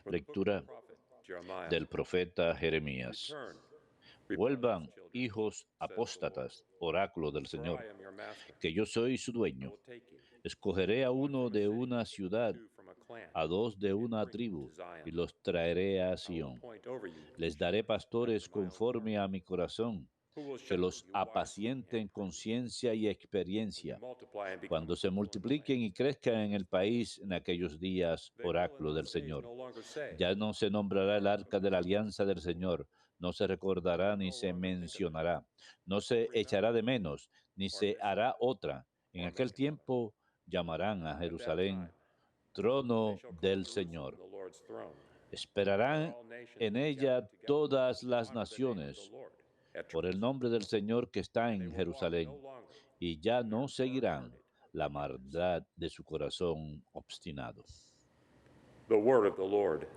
Lectura del profeta Jeremías. Vuelvan, hijos apóstatas, oráculo del Señor, que yo soy su dueño. Escogeré a uno de una ciudad, a dos de una tribu, y los traeré a Sión. Les daré pastores conforme a mi corazón, que los apacienten con ciencia y experiencia. Cuando se multipliquen y crezcan en el país en aquellos días, oráculo del Señor. Ya no se nombrará el arca de la alianza del Señor, no se recordará ni se mencionará, no se echará de menos, ni se hará otra. En aquel tiempo llamarán a Jerusalén trono del Señor. Esperarán en ella todas las naciones por el nombre del Señor que está en Jerusalén, y ya no seguirán la maldad de su corazón obstinado.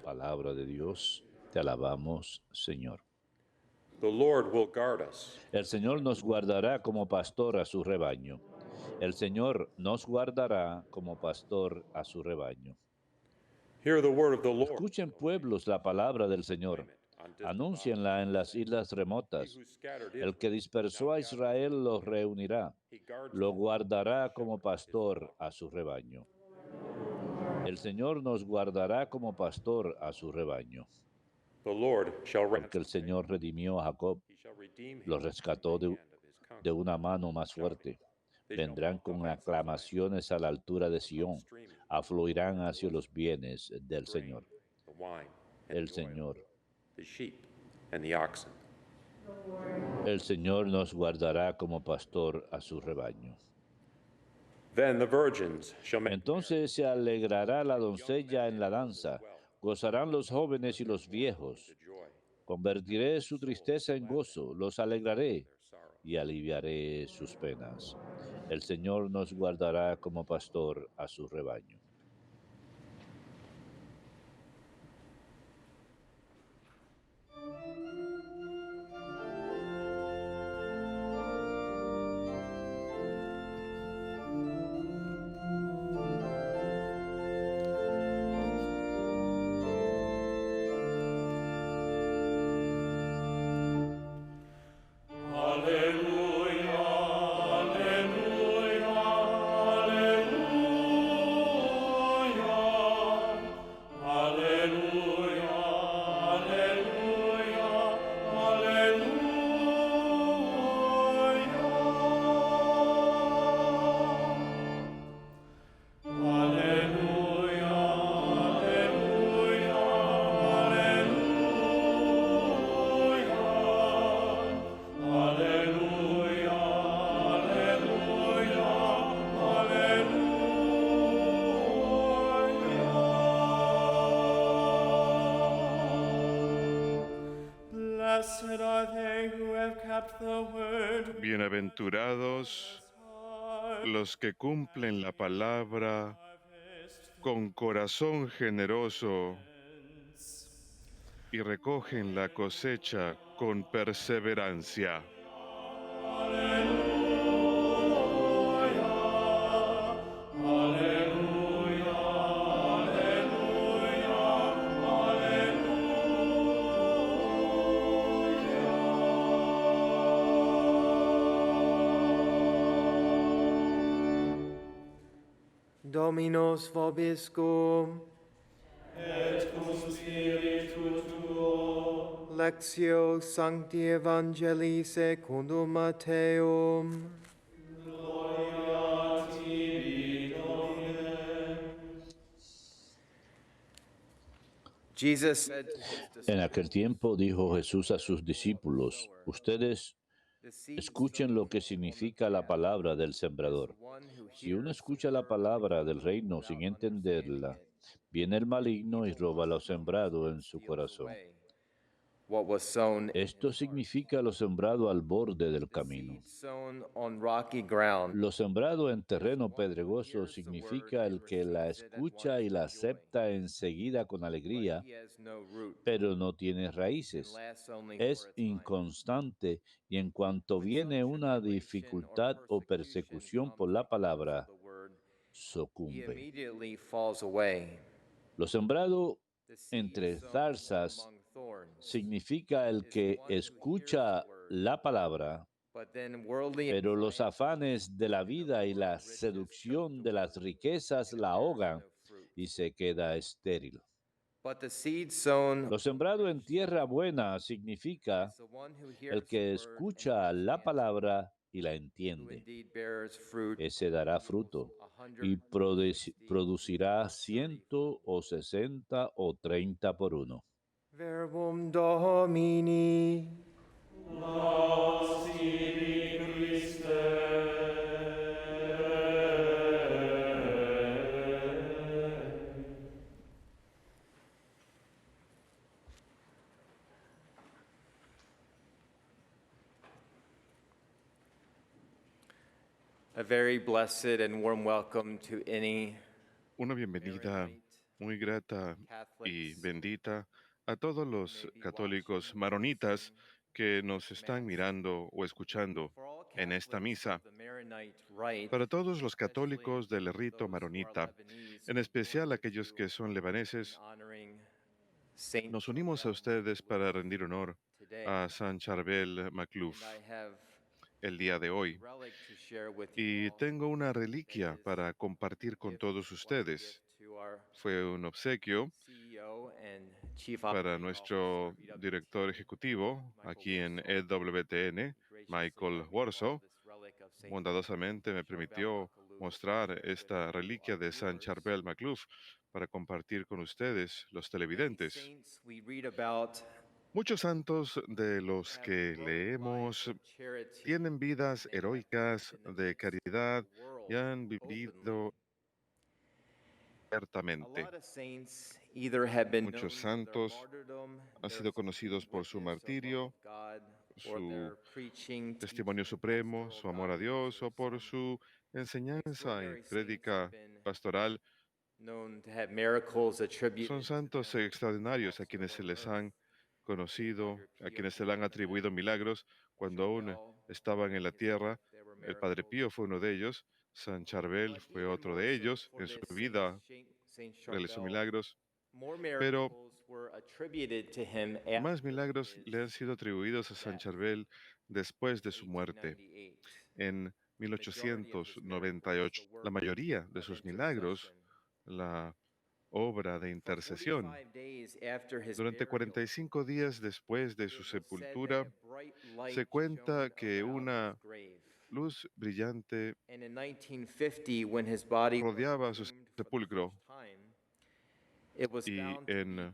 Palabra de Dios, te alabamos, Señor. El Señor nos guardará como pastor a su rebaño. El Señor nos guardará como pastor a su rebaño. Escuchen, pueblos, la palabra del Señor. Anúncienla en las islas remotas. El que dispersó a Israel lo reunirá. Lo guardará como pastor a su rebaño. El Señor nos guardará como pastor a su rebaño. Porque el Señor redimió a Jacob, lo rescató de una mano más fuerte. Vendrán con aclamaciones a la altura de Sión, afluirán hacia los bienes del Señor. El Señor. El Señor nos guardará como pastor a su rebaño. Entonces se alegrará la doncella en la danza, gozarán los jóvenes y los viejos. Convertiré su tristeza en gozo, los alegraré y aliviaré sus penas. El Señor nos guardará como pastor a su rebaño. Bienaventurados los que cumplen la palabra con corazón generoso y recogen la cosecha con perseverancia. Dominus vobiscum. Et cum spiritu tuo. Lectio Sancti Evangelii secundum Matteum. Gloria a tibi, Domine. Jesus said to his En aquel tiempo dijo Jesús a sus discípulos, ustedes escuchen lo que significa la palabra del sembrador. Si uno escucha la palabra del reino sin entenderla, viene el maligno y roba lo sembrado en su corazón. what was sown. Esto significa lo sembrado al borde del camino. Sown on rocky ground. Lo sembrado en terreno pedregoso significa el que la escucha y la acepta enseguida con alegría, pero no tiene raíces. Es inconstante y en cuanto viene una dificultad o persecución por la palabra, sucumbe. Immediately falls away. Lo sembrado The seed entre sown zarzas among thorns significa el is the que one who hears escucha the word, la palabra, but then worldly pero los anxieties afanes de la and the vida y lure la of riches choke seducción the de las word, riquezas and it la bears ahogan no fruit. y se queda estéril. But the seed sown Lo on sembrado en rich tierra soil buena significa is the one who el hears the que word and escucha la understands it, palabra y la who entiende. indeed bears fruit Ese dará and yields fruto y 160 producirá or 30 ciento o 60 o 30 por uno. Verbum Domini. Laus tibi Christe. A very blessed and warm welcome to any Una bienvenida muy grata y bendita a todos los católicos maronitas que nos están mirando o escuchando en esta misa. Para todos los católicos del rito maronita, en especial aquellos que son lebaneses, nos unimos a ustedes para rendir honor a San Charbel Makhlouf el día de hoy. Y tengo una reliquia para compartir con todos ustedes. Fue un obsequio para nuestro director ejecutivo aquí en EWTN, Michael Warsaw. Bondadosamente me permitió mostrar esta reliquia de San Charbel Makhlouf para compartir con ustedes, los televidentes. Muchos santos de los que leemos tienen vidas heroicas de caridad y han vivido abiertamente. Muchos santos han sido conocidos por su martirio, su testimonio supremo, su amor a Dios o por su enseñanza y prédica pastoral. Son santos extraordinarios a quienes se les han conocido, a quienes se le han atribuido milagros cuando aún estaban en la tierra. El Padre Pío fue uno de ellos, San Charbel fue otro de ellos. En su vida realizó milagros, pero más milagros le han sido atribuidos a San Charbel después de su muerte en 1898. La mayoría de sus milagros, la obra de intercesión. Durante 45 días después de su sepultura, se cuenta que una luz brillante rodeaba su sepulcro. Y en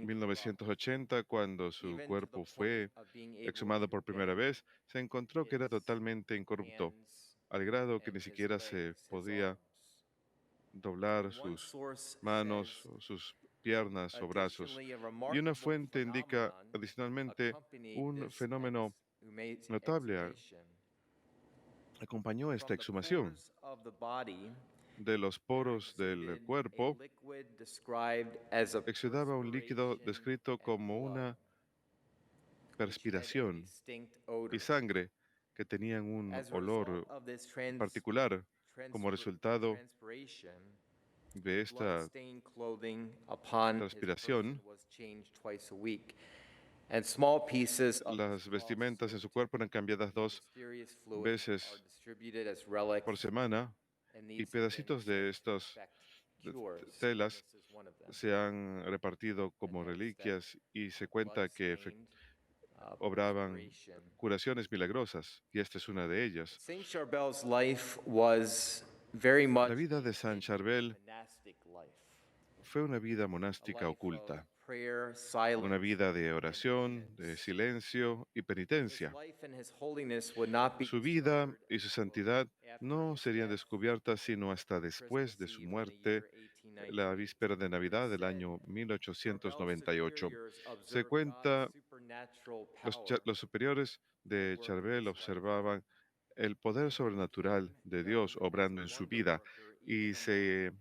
1980, cuando su cuerpo fue exhumado por primera vez, se encontró que era totalmente incorrupto, al grado que ni siquiera se podía doblar sus manos, o sus piernas o brazos. Y una fuente indica adicionalmente un fenómeno notable acompañó esta exhumación. De los poros del cuerpo exudaba un líquido descrito como una perspiración y sangre que tenían un olor particular. Como resultado de esta transpiración, las vestimentas en su cuerpo eran cambiadas 2 veces por semana y pedacitos de estas telas se han repartido como reliquias y se cuenta que obraban curaciones milagrosas y esta es una de ellas. La vida de San Charbel fue una vida monástica oculta, una vida de oración, de silencio y penitencia. Su vida y su santidad no serían descubiertas sino hasta después de su muerte, la víspera de Navidad del año 1898. Se cuenta, los superiores de Charbel observaban el poder sobrenatural de Dios obrando en su vida y se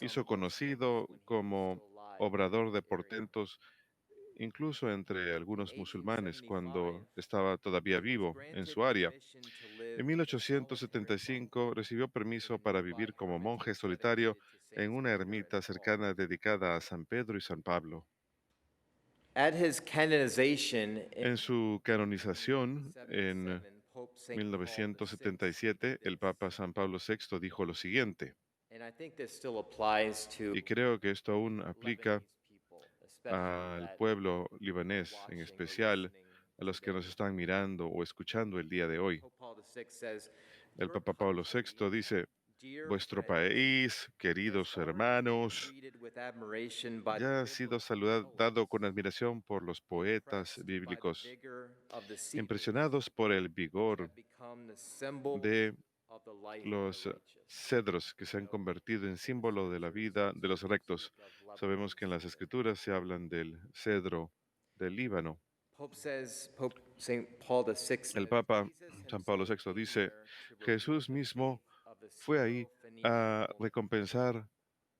hizo conocido como obrador de portentos incluso entre algunos musulmanes cuando estaba todavía vivo en su área. En 1875 recibió permiso para vivir como monje solitario en una ermita cercana dedicada a San Pedro y San Pablo. At his canonization in En su canonización en 1977, Pope St. Paul VI, 1977, el Papa San Pablo VI dijo lo siguiente, and I think this still applies to y creo que esto aún aplica Lebanese people, especially al that pueblo libanés, en watching or especial listening a los que today. nos están mirando o escuchando el día de hoy. Pope Paul VI says, El "Your Papa Pablo country, VI dice, dear vuestro friends, país, has queridos already been hermanos, greeted with admiration by the ya ha sido biblical saludado con poets, admiración por los poetas impressed by the bíblicos, vigor of the cedars, impresionados por el which vigor have become the symbol de of the life of the los righteous." cedros que se han convertido en símbolo de la vida de los rectos. Sabemos que en las escrituras se hablan del cedro del Líbano. Pope St. Paul VI says, El Papa Jesus San Pablo himself VI came dice, there to reward Jesús the mismo faith of the fue ahí Syro-Phoenician a woman, recompensar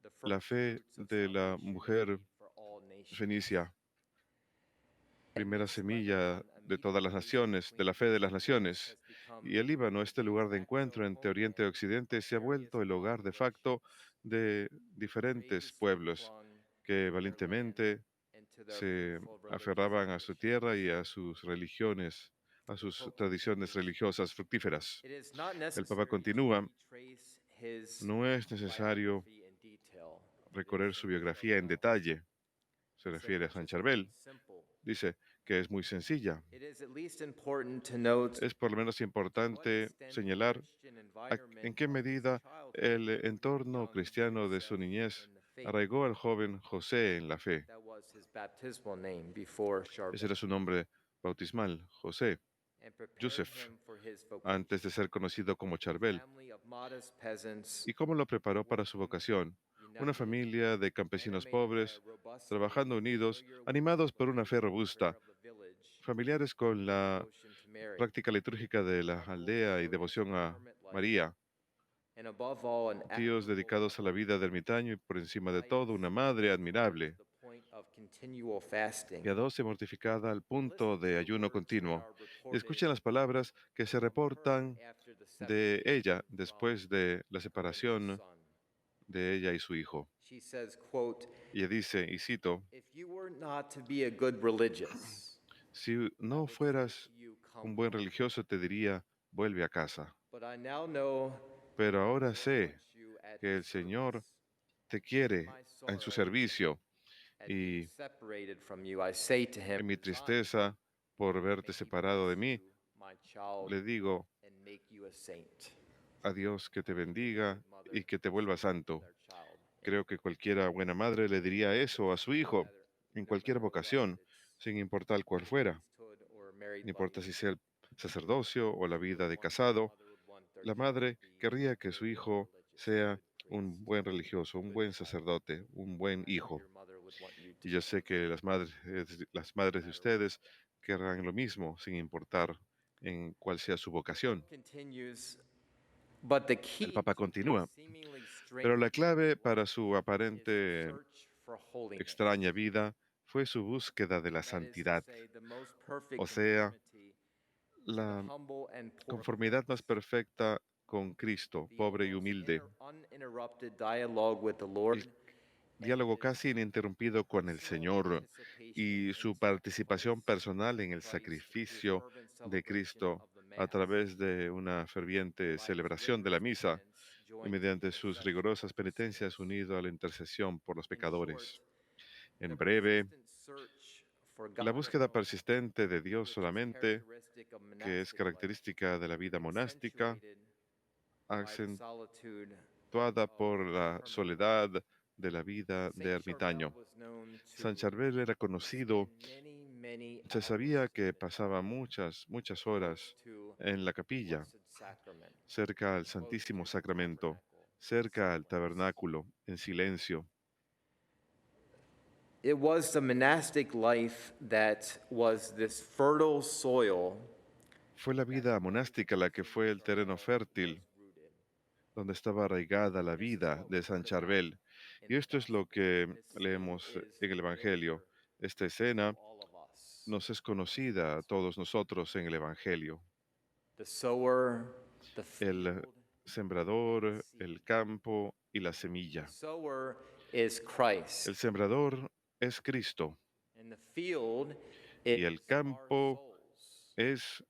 the la first fe fruits of de la salvation mujer indeed for all nations. fenicia, And primera this semilla Lebanon, a de meeting todas las place naciones, de between la fe de East las and West, naciones. has become Y el Líbano, este the lugar de de facto encuentro entre Oriente y homeland Occidente, of se ha various vuelto el hogar de facto populations de who diferentes courageously pueblos clung que to their land valientemente and to their se fruitful religious aferraban a su tierra y traditions. a sus religiones, a The sus Pope tradiciones continues, religiosas fructíferas. "It is not El Papa necessary to continúa, retrace his no es necesario biography in detail. It is recorrer su simple biografía en enough." detalle, se He said, refiere a "Which San is indeed Charbel. simple. Dice que es muy sencilla. It is at least important to note Es por lo menos to what importante extent the señalar Christian en environment qué of his medida el childhood rooted entorno young cristiano de su Joseph niñez in the faith." arraigó al joven José en la fe. That was his baptismal name before Ese Charbel, era su nombre bautismal, José, and prepared Joseph, him for his vocation. antes de ser conocido como A Charbel. family of modest peasants ¿Y cómo lo preparó para su working vocación? Una united, familia de campesinos animated by a pobres, robustly trabajando unidos, familiar animados worship por of the una fe liturgical prayer robusta, of the village familiares con and la devotion to Mary, práctica litúrgica de la uncles aldea y devoted to devoción the a hermit life, María, and above all an tíos admirable dedicados a la mother vida de ermitaño y por encima de todo pious una madre and devoted to admirable, the point of continual fasting. piadosa y mortificada al punto Listen to de the ayuno words that continuo. are Y reported escuchen las palabras que se from her reportan after the de separation ella from después de la her and her separación son. de ella y su hijo. She says, quote, Y ella dice, y cito, "If you were not to be a good religious, si I no would say fueras to you, come un buen home. religioso, te diría, vuelve a casa. But I now know Pero that the ahora Lord sé wants you at que his el Señor service. te In quiere my en su sorrow servicio at being y separated from you, I say to him, en mi resign. tristeza por May verte he separado de bless mí, you, my child, le digo and make you a saint." a Dios que te Any bendiga good mother y que te vuelva should tell santo. their child Creo que cualquiera buena madre le diría eso a su hijo en no cualquier matter what, vocación, sin importar cuál fuera. priesthood or married No importa life. si sea el sacerdocio o la She would vida de want, the casado, mother would want their la child madre to be querría a que su good hijo religious, a sea good un priest, buen religioso, a un good buen child. sacerdote, un buen And I know hijo. your mother would want you to Y yo sé que las madres de matter what. ustedes querrán lo mismo, sin importar en cuál sea su vocación. Continues, but the El key Papa to his continúa, seemingly pero la strange clave life para su is aparente search for holiness. extraña vida fue su búsqueda de la That is to santidad, say, the most perfect o sea, conformity to the la humble and poor conformidad más Christ. perfecta con Cristo, The pobre y almost humilde, uninterrupted dialogue with the Lord, el and diálogo his casi ininterrumpido con el personal Señor participation y in the su participación sacrifice personal en of el Christ through sacrificio fervent de celebration Cristo of the a Mass, través de una ferviente by his celebración de la rigorous misa penance y joined to mediante sus intercession rigurosas for penitencias sinners. unido a la intercesión por los In short, pecadores. the En breve, persistent search for la God búsqueda alone, persistente de Dios which is solamente, characteristic of que es monastic life, característica de la vida monástica, accentuated by the acentuada solitude of por la hermit life. soledad de la vida de Saint Charbel ermitaño. was known San to Charbel era conocido, spend many se hours sabía in que the pasaba chapel, muchas close horas to en la the capilla, Blessed Sacrament, cerca al close to Santísimo the Sacramento, tabernacle in cerca al silence. tabernáculo, en silencio. It was the monastic life that was this fertile soil Fue la vida monástica la que fue el terreno fértil rooted. donde estaba arraigada la And this is vida what we de San heard about Charbel. in Y the esto es lo gospel. que This scene leemos is en el familiar Evangelio. Esta to escena all of us. nos es conocida a todos nosotros en el Evangelio. The sower, the El field, sembrador, el campo y la semilla. The sower is Christ, El sembrador es Cristo and the field y el is our campo souls, es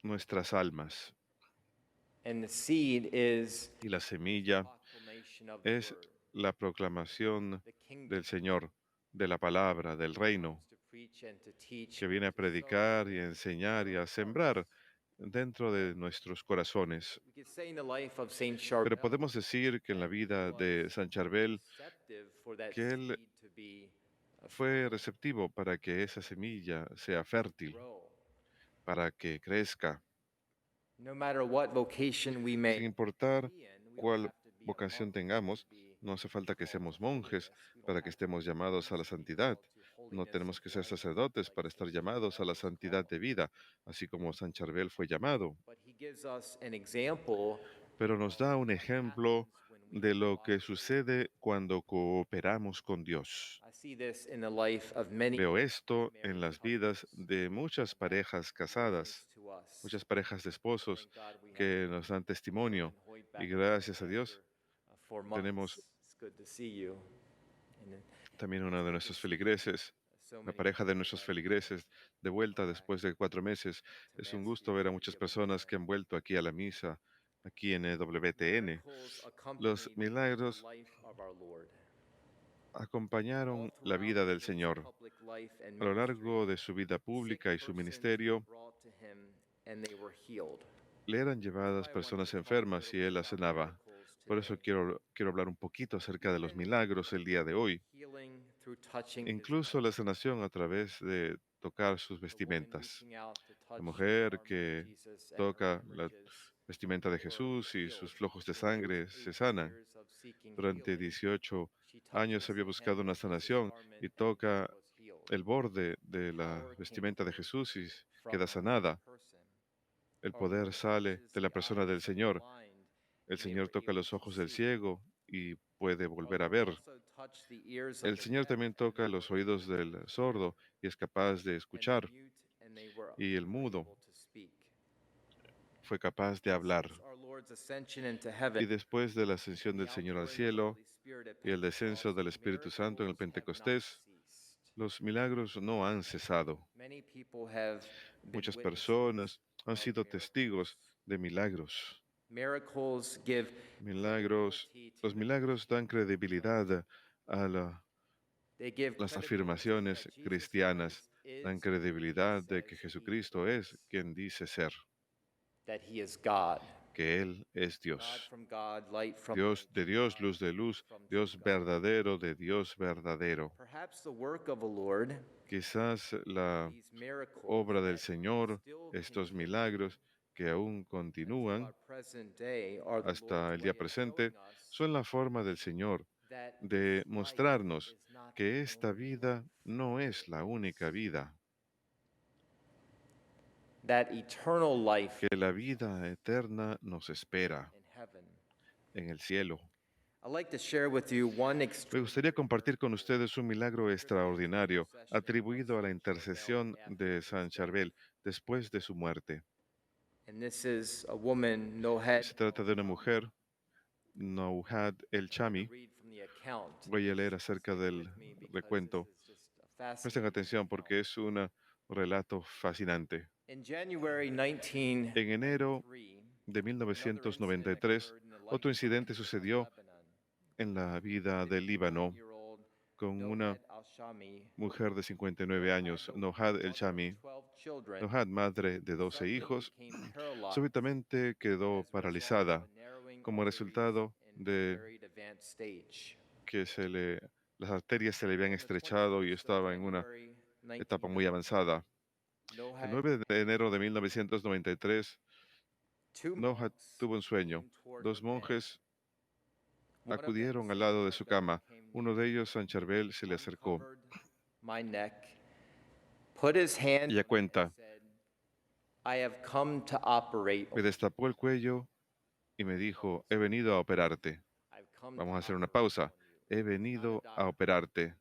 nuestras almas. and the seed is Y la semilla proclamation of the es word. la proclamación The kingdom del Señor, de la palabra, del reino, to preach and to teach que viene a and to sow. predicar y a enseñar y a sembrar dentro de nuestros corazones. We could say in the life of Saint Pero Charbel podemos decir que en la vida de San Charbel, receptive for that que él seed to be fue receptivo para que esa semilla sea fértil, grow. para que crezca, No matter what vocation we may sin importar be in, we don't cuál have to be a vocación monk tengamos. to be No hace falta que called seamos to monjes holiness. We don't para que have to estemos be llamados a la priests to be santidad. called to No holiness tenemos of que ser life, sacerdotes like para estar Saint llamados a Charbel la was santidad called. de vida, así como San Charbel fue llamado. But he gives us an example Pero nos da un what ejemplo happens when we de lo que cooperate. sucede cuando cooperamos con Dios. I see this in the life of many Veo esto en married las vidas couples de muchas parejas casadas, to us. muchas parejas de esposos Thank God we have que nos dan testimonio. Hoyt Y back gracias a after Dios 4 tenemos months. It's good to see you. And también una de nuestros feligreses, so la many pareja de people nuestros that feligreses, de vuelta después de 4 meses. to Es un Mass gusto ver a Community muchas of personas que Prayer. han vuelto aquí a la misa, aquí en EWTN. Miracles Los accompanied milagros the life of our Lord. acompañaron All la throughout vida del his Señor. public life and A lo ministry, largo de su vida sick pública y su persons were ministerio, brought to him and they were healed. le eran llevadas That's why I wanted personas to talk a enfermas little y bit él las about sanaba. miracles Por eso today. quiero hablar un poquito acerca de los milagros el día de hoy, Healing through touching his incluso la sanación a través de tocar sus the woman vestimentas. reaching out to touch La the mujer garment of que Jesus and her toca la hemorrhages vestimenta de were Jesús y healed. sus flujos de For sangre se 18 sanan. years of seeking Durante healing, 18 she años touches había the buscado hem una of Jesus' sanación garment y and toca was healed. el borde de la Power came vestimenta de Jesús y from queda that sanada. person. El Our poder Lord sale touches de la the persona del eyes of the Señor. blind, El and they Señor were toca able los to ojos del see. ciego y puede Our volver a Lord ver. also touched the ears of El the Señor deaf, también and they toca los were oídos able to del hear, sordo y es capaz de and the escuchar. mute, and they were Y el mudo able to speak. fue capaz de hablar. Since our Lord's ascension into Y heaven, después de la ascensión the del Señor al outpouring of the cielo Holy Spirit at y el descenso Pentecost, del Espíritu Santo en el miracles have not Pentecostés, ceased. los milagros no han cesado. Many people have been Muchas witnesses personas han of sido testigos miracles. de milagros. Miracles give Milagros, credibility to los the milagros dan credibilidad a They give las credibility afirmaciones that Jesus cristianas, Christ dan is who he credibilidad de que says he Jesucristo es is, quien dice ser, that he is God. que Él es God Dios. from God, light from Dios light, de Dios, God luz de luz, from true Dios God. verdadero de Dios verdadero. Perhaps the work of the Lord, Quizás la these miracles obra del that Señor, still estos continue milagros que aún until continúan our present day, are the hasta Lord's el way día of presente, showing us son la forma del Señor that de this life mostrarnos is not que the esta only vida life no there es la is. única vida, That eternal life que la vida eterna nos espera in heaven. en el cielo. I'd like to share with you one Me gustaría compartir con ustedes un milagro extraordinario atribuido a la intercesión de San Charbel después de su muerte. And this is a woman, Nohet. Se trata de una mujer, Nouhad El Chami. Read from the account. Voy a leer acerca del recuento. Presten atención porque es un relato fascinante. In January En 1993, enero de 1993, otro incidente sucedió en la vida del Líbano con una mujer de 59 años, Nouhad El Chami. Nouhad, madre de 12 hijos, súbitamente quedó paralizada como resultado de que las arterias se le habían estrechado y estaba en una etapa muy avanzada. El 9 de enero de 1993, Nouhad tuvo un sueño. Dos monjes acudieron al lado de su cama. Uno de ellos, San Charbel, se le acercó. Ella cuenta, me destapó el cuello y me dijo, he venido a operarte. Vamos a hacer una pausa. He venido a operarte.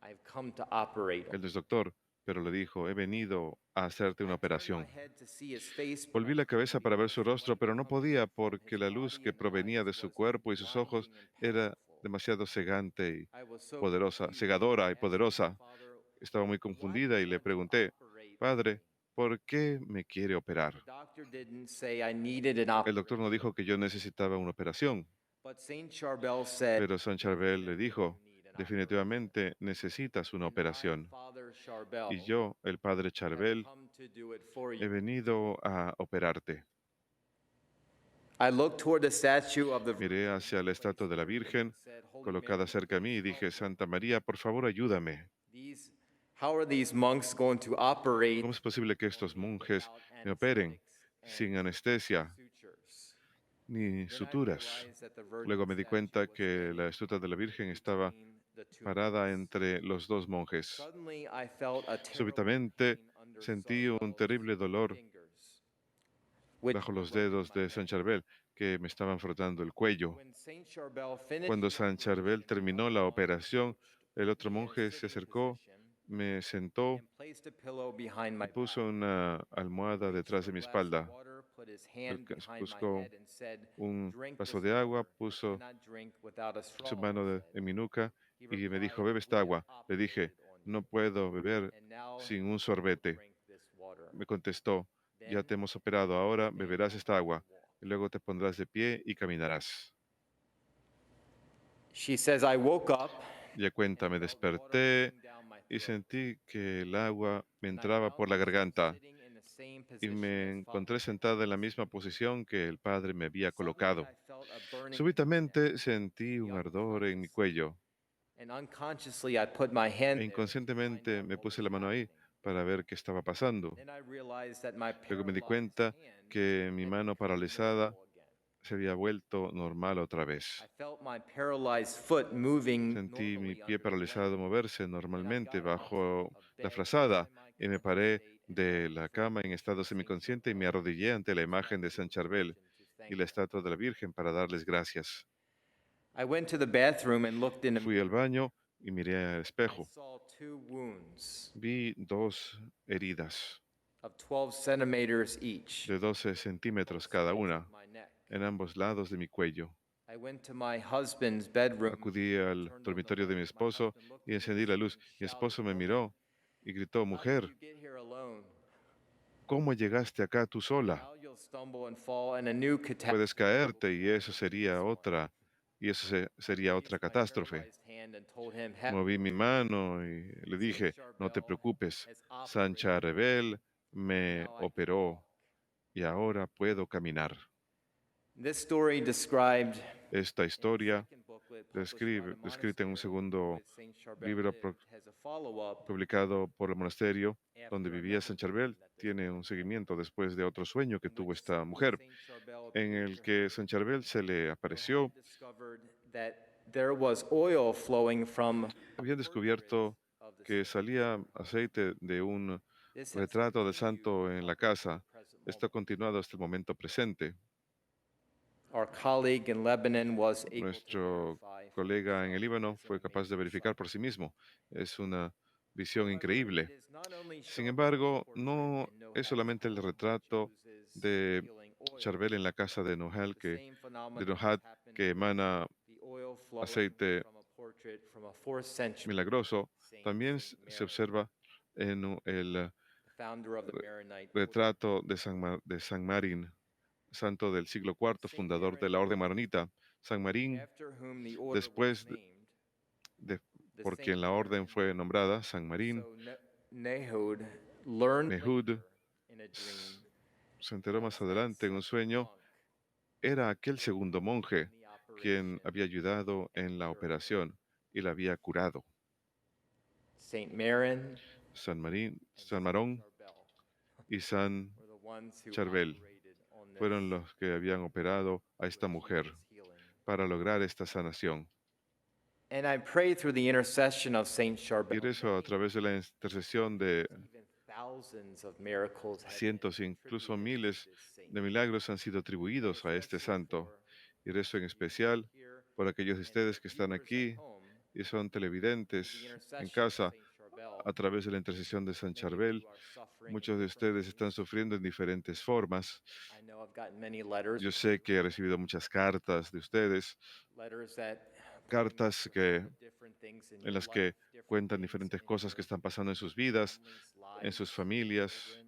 Él no es doctor, pero le dijo, he venido a hacerte una I turned my operación. head to see his face, but Volví I la couldn't cabeza para ver su because rostro, what pero had no come podía from porque his la luz body que and provenía eyes de su was cuerpo y sus ojos blinding and era powerful. demasiado cegante y I was so poderosa, confused, cegadora I y asked my poderosa. father, Estaba muy why do confundida you y le want to pregunté, operate on Padre, me? ¿por qué me quiere operar? The doctor didn't say I needed an El doctor no operation, dijo que yo necesitaba una operación, but Saint Charbel said, pero San "You Charbel le definitely dijo, need an operation." definitivamente necesitas una And I, operación. Father Charbel, Y yo, el Padre have Charbel, come to do it for he you. venido a operarte. I looked toward the statue of the Miré Virgin hacia la estatua de la placed there Virgen and said, Holy colocada Mary, cerca de mí y please dije, help me. Santa María, por favor, ayúdame. How are these monks going to operate ¿Cómo es posible que estos on me monjes without me operen anesthetics sin and anestesia sutures? ni Then I suturas? realized that the Virgin Luego me di statue cuenta was que la standing estatua de la Virgen estaba between the two parada monks. entre los dos monjes. Suddenly I felt a terrible Súbitamente pain under sentí un Charbel's terrible dolor fingers, which bajo were los rubbing dedos my de San neck. Charbel que me estaban frotando el cuello. When Saint Charbel finished Cuando the San Charbel operation, the terminó other la monk operación, el approached, otro put me in a monje se sitting acercó, position, me sentó and placed a pillow behind y my puso back. una He almohada reached detrás for de a mi glass of espalda. water, put his Él hand behind my buscó head, and said, un "Drink vaso this de agua, water. You puso cannot drink without a su straw," mano he said. en mi nuca He y me replied, dijo, bebe esta "We have agua. Le dije, operated on no you, puedo beber and now sin un you will sorbete. drink this water. Me contestó, ya Then te hemos operado, you will ahora stand beberás up esta and agua walk." y luego te pondrás de pie y caminarás. She says, "I woke up Ya cuenta, and me felt water desperté running down my y throat. sentí que el agua me And I entraba por found la myself garganta sitting in the same y position me as encontré Father sentada en la Charbel misma had. posición que el Padre me había Suddenly, colocado. I felt a burning in my neck, Súbitamente sentí un ardor en mi cuello and unconsciously I put my e hand there to find inconscientemente out me what was puse la mano ahí happening. para ver qué estaba pasando. Then I realized that my Luego me di paralyzed cuenta hand que mi had mano become paralizada normal again. se había vuelto normal otra vez. I felt my paralyzed foot moving Sentí mi normally pie under the paralizado lamp, moverse and I normalmente got up bajo of la bed in a frazada y me semi-conscious paré state and knelt de la before cama en estado Saint semiconsciente y me Charbel arrodillé ante la and the imagen de statue San of the Charbel Virgin to y thank la them. estatua de la Virgen para darles gracias. I went to the bathroom and looked in a Fui al mirror. baño y miré al I espejo. saw two wounds Vi dos heridas of 12 centimeters each de 12 on centímetros both cada sides of una my neck. en ambos lados de mi cuello. I went to my husband's bedroom Acudí and al turned on the dormitorio de mi light. My esposo husband looked y at me encendí la luz. and Mi shouted, esposo me "Woman, miró y gritó, how did mujer, you get here alone? ¿cómo llegaste acá tú sola? Now you'll stumble and fall, and a new Puedes catastrophe will caerte y befall eso you from this sería one." otra, y eso sería I otra raised my catástrofe. paralyzed hand and told him, "Have Moví mi no fear. mano y le Saint dije, no te Charbel preocupes, has Sancha operated on me, Rebel and me now I can operó walk." y ahora puedo caminar. This story described Esta in the historia, second booklet published by the descrita en un monastery segundo where Saint Charbel libro lived, has a follow-up publicado por el monasterio donde after vivía another San vision Charbel, that this tiene woman un had, seguimiento después de otro sueño que in tuvo which esta mujer, Saint Charbel en appeared el to que her San Charbel se le or had apareció. discovered that there was oil flowing from a Habían portrait descubierto of the que saint. salía aceite de un This has retrato del continued santo en la up until casa. the present Esto ha moment. continuado hasta el momento presente. Our colleague in Lebanon was able to Nuestro verify for colega en el himself. It Líbano is an fue capaz de amazing verificar por sight. sí mismo. Es una visión However, it increíble. is not only Sin Charbel's embargo, portrait no in es Nohal's solamente el home which retrato oozes de healing oil. Charbel en la casa de Nohal, The same de phenomenon has Nohat, happened que with emana the oil flowing aceite from a portrait from a 4th century milagroso, saint, también Saint se Maron, observa en el the founder of the Maronite order. retrato de de San Marín, santo del siglo IV, Saint fundador de Maron, la Orden Maronita. San Marín, after whom the order was después named, de, the por Saint quien la orden Maron, fue nombrada, San Marín, so Nehud learned Nehud later in a dream se enteró was más that adelante en un second sueño, monk era aquel who had segundo helped in monje the quien operation había ayudado and en la cured her. operación y la había curado. Saint Maron San Marín, and San Saint Marón Charbel y San were the ones who Charbel operated on fueron this los que habían operado a to esta achieve mujer this healing. para lograr esta sanación. And I pray through the intercession of Saint Y Charbel, eso a través de la intercesión de even thousands of miracles have been cientos e incluso attributed miles to this saint. de milagros han sido atribuidos a este santo. Y rezo en especial por aquellos de ustedes que están aquí y son televidentes en casa. a través de la intercesión de San Charbel, muchos de ustedes están sufriendo en diferentes formas. Yo sé que he recibido muchas cartas de ustedes, cartas en las que cuentan diferentes cosas que están pasando en sus vidas, en sus familias,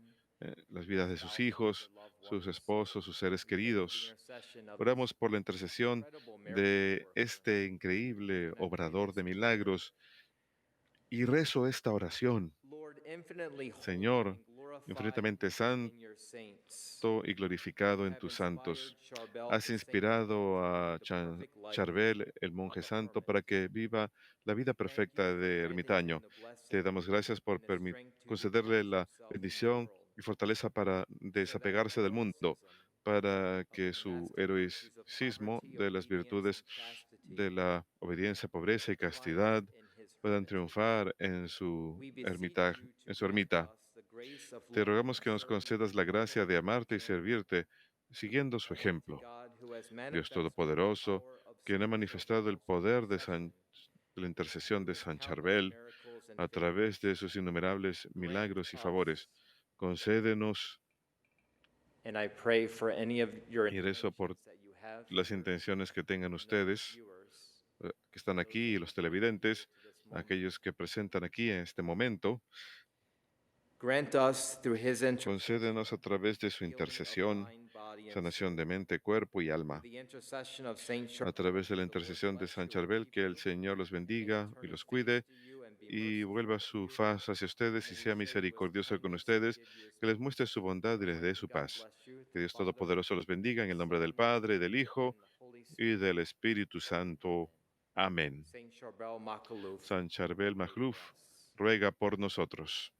las vidas de sus hijos, sus esposos, sus seres queridos. Oramos por la intercesión de este increíble obrador de milagros y rezo esta oración. Señor, infinitamente santo y glorificado en tus santos, has inspirado a Charbel, el monje santo, para que viva la vida perfecta de ermitaño. Te damos gracias por concederle la bendición y fortaleza para desapegarse del mundo, para que su heroicismo de las virtudes de la obediencia, pobreza y castidad puedan triunfar en su ermita. Te rogamos que nos concedas la gracia de amarte y servirte, siguiendo su ejemplo. Dios Todopoderoso, quien ha manifestado el poder de la intercesión de San Charbel a través de sus innumerables milagros y favores, concédenos, y rezo por las intenciones que tengan ustedes, que están aquí, y los televidentes, aquellos que presentan aquí en este momento. Concédenos a través de su intercesión, sanación de mente, cuerpo y alma. A través de la intercesión de San Charbel, que el Señor los bendiga y los cuide y vuelva su faz hacia ustedes y sea misericordioso con ustedes, que les muestre su bondad y les dé su paz. Que Dios Todopoderoso los bendiga en el nombre del Padre, del Hijo y del Espíritu Santo. Amén. San Charbel Magluf, ruega por nosotros.